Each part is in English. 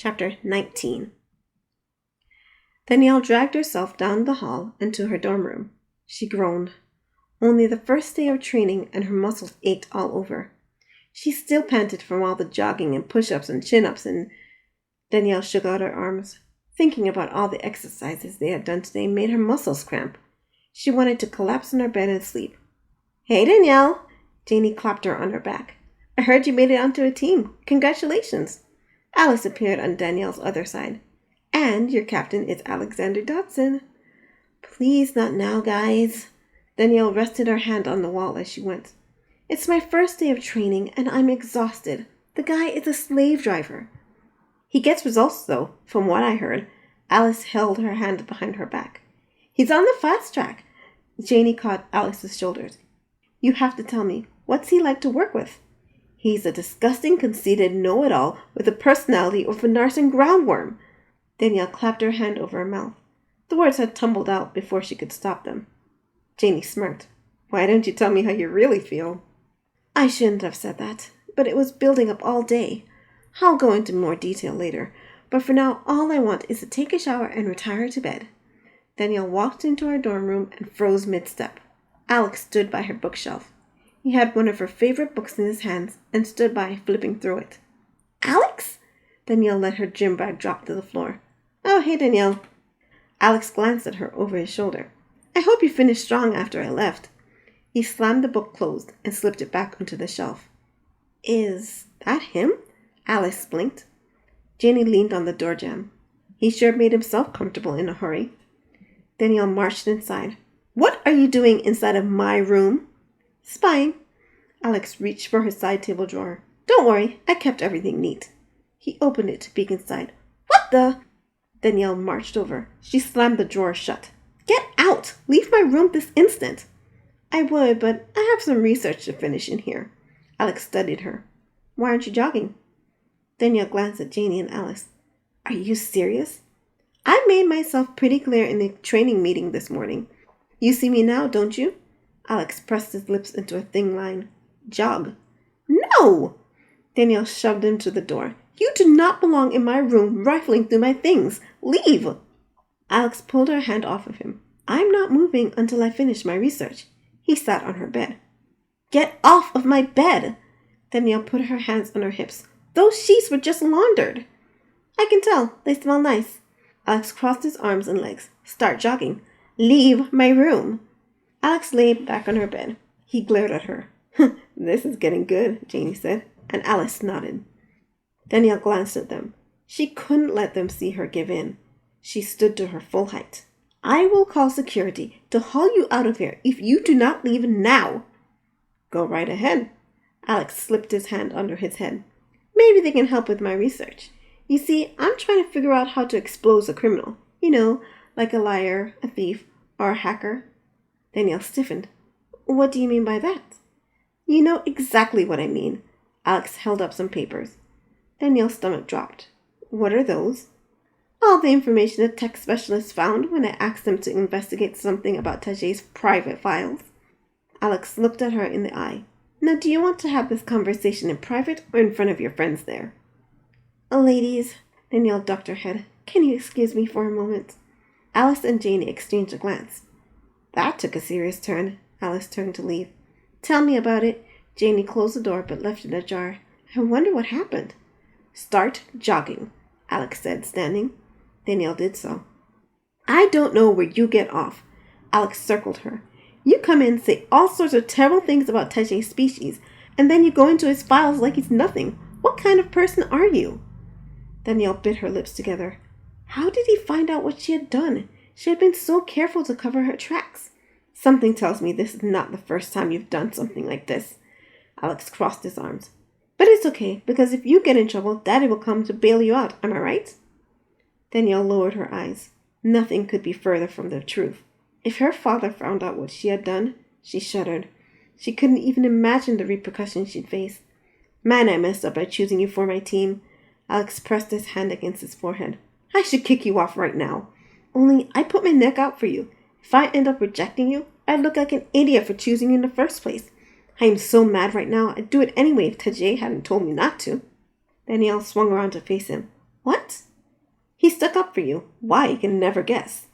Chapter 19. Danielle dragged herself down the hall and to her dorm room. She groaned. Only the first day of training and her muscles ached all over. She still panted from all the jogging and push-ups and chin-ups, and Danielle shook out her arms. Thinking about all the exercises they had done today made her muscles cramp. She wanted to collapse in her bed and sleep. "Hey, Danielle!" Janie clapped her on her back. "I heard you made it onto a team. Congratulations!" Alice appeared on Danielle's other side. "And your captain is Alexander Donson." "Please, not now, guys." Danielle rested her hand on the wall as she went. "It's my first day of training, and I'm exhausted. The guy is a slave driver." "He gets results, though, from what I heard." Alice held her hand behind her back. "He's on the fast track." Janie caught Alice's shoulders. "You have to tell me, what's he like to work with?" "He's a disgusting, conceited know-it-all with the personality of a Narsen groundworm." Danielle clapped her hand over her mouth. The words had tumbled out before she could stop them. Janie smirked. "Why don't you tell me how you really feel?" "I shouldn't have said that, but it was building up all day. I'll go into more detail later, but for now all I want is to take a shower and retire to bed." Danielle walked into her dorm room and froze mid-step. Alex stood by her bookshelf. He had one of her favorite books in his hands and stood by, flipping through it. "Alex?" Danielle let her gym bag drop to the floor. "Oh, hey, Danielle." Alex glanced at her over his shoulder. "I hope you finished strong after I left." He slammed the book closed and slipped it back onto the shelf. "Is that him?" Alice blinked. Janie leaned on the door jamb. "He sure made himself comfortable in a hurry." Danielle marched inside. "What are you doing inside of my room?" "Spying." Alex reached for her side table drawer. "Don't worry, I kept everything neat." He opened it to peek inside. "What the?" Danielle marched over. She slammed the drawer shut. "Get out! Leave my room this instant!" "I would, but I have some research to finish in here." Alex studied her. "Why aren't you jogging?" Danielle glanced at Janie and Alice. "Are you serious?" "I made myself pretty clear in the training meeting this morning. You see me now, don't you?" Alex pressed his lips into a thin line. "Jog." "No!" Danielle shoved him to the door. "You do not belong in my room rifling through my things. Leave!" Alex pulled her hand off of him. "I'm not moving until I finish my research." He sat on her bed. "Get off of my bed!" Danielle put her hands on her hips. "Those sheets were just laundered." "I can tell. They smell nice." Alex crossed his arms and legs. "Start jogging." "Leave my room." Alex lay back on her bed. He glared at her. "This is getting good," Janie said, and Alice nodded. Danielle glanced at them. She couldn't let them see her give in. She stood to her full height. "I will call security to haul you out of here if you do not leave now." "Go right ahead." Alex slipped his hand under his head. "Maybe they can help with my research. You see, I'm trying to figure out how to expose a criminal. You know, like a liar, a thief, or a hacker." Danielle stiffened. "What do you mean by that?" "You know exactly what I mean." Alex held up some papers. Danielle's stomach dropped. "What are those?" "All the information a tech specialist found when I asked them to investigate something about Tajay's private files." Alex looked at her in the eye. "Now, do you want to have this conversation in private or in front of your friends there?" "Ladies," Danielle ducked her head. "Can you excuse me for a moment?" Alice and Janie exchanged a glance. That took a serious turn. Alice turned to leave. "Tell me about it." Janie closed the door but left it ajar. "I wonder what happened." "Start jogging," Alex said, standing. Danielle did so. "I don't know where you get off." Alex circled her. "You come in, say all sorts of terrible things about Tajay's species, and then you go into his files like he's nothing. What kind of person are you?" Danielle bit her lips together. How did he find out what she had done? She had been so careful to cover her tracks. "Something tells me this is not the first time you've done something like this." Alex crossed his arms. "But it's okay, because if you get in trouble, Daddy will come to bail you out. Am I right?" Danielle lowered her eyes. Nothing could be further from the truth. If her father found out what she had done, she shuddered. She couldn't even imagine the repercussions she'd face. "Man, I messed up by choosing you for my team." Alex pressed his hand against his forehead. "I should kick you off right now. Only I put my neck out for you. If I end up rejecting you, I'd look like an idiot for choosing you in the first place. I am so mad right now, I'd do it anyway if Tajay hadn't told me not to." Danielle swung around to face him. What? He stuck up for you. Why, you can never guess.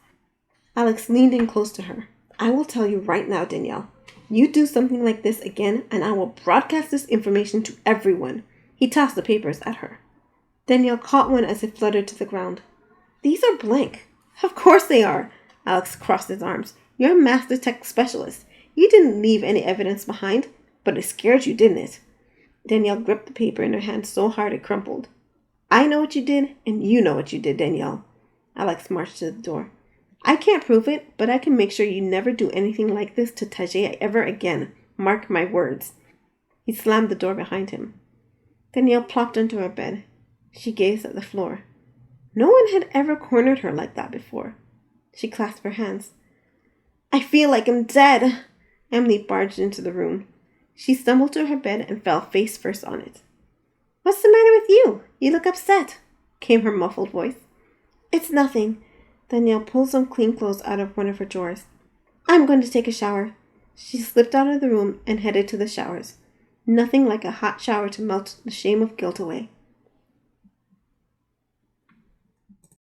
Alex leaned in close to her. I will tell you right now, Danielle. You do something like this again, and I will broadcast this information to everyone. He tossed the papers at her. Danielle caught one as it fluttered to the ground. These are blank. Of course they are. Alex crossed his arms. You're a master tech specialist. You didn't leave any evidence behind, but it scared you, didn't it? Danielle gripped the paper in her hand so hard it crumpled. I know what you did, and you know what you did, Danielle. Alex marched to the door. I can't prove it, but I can make sure you never do anything like this to Tajay ever again. Mark my words. He slammed the door behind him. Danielle plopped into her bed. She gazed at the floor. No one had ever cornered her like that before. She clasped her hands. I feel like I'm dead. Emily barged into the room. She stumbled to her bed and fell face first on it. What's the matter with you? You look upset, came her muffled voice. It's nothing. Danielle pulled some clean clothes out of one of her drawers. I'm going to take a shower. She slipped out of the room and headed to the showers. Nothing like a hot shower to melt the shame of guilt away.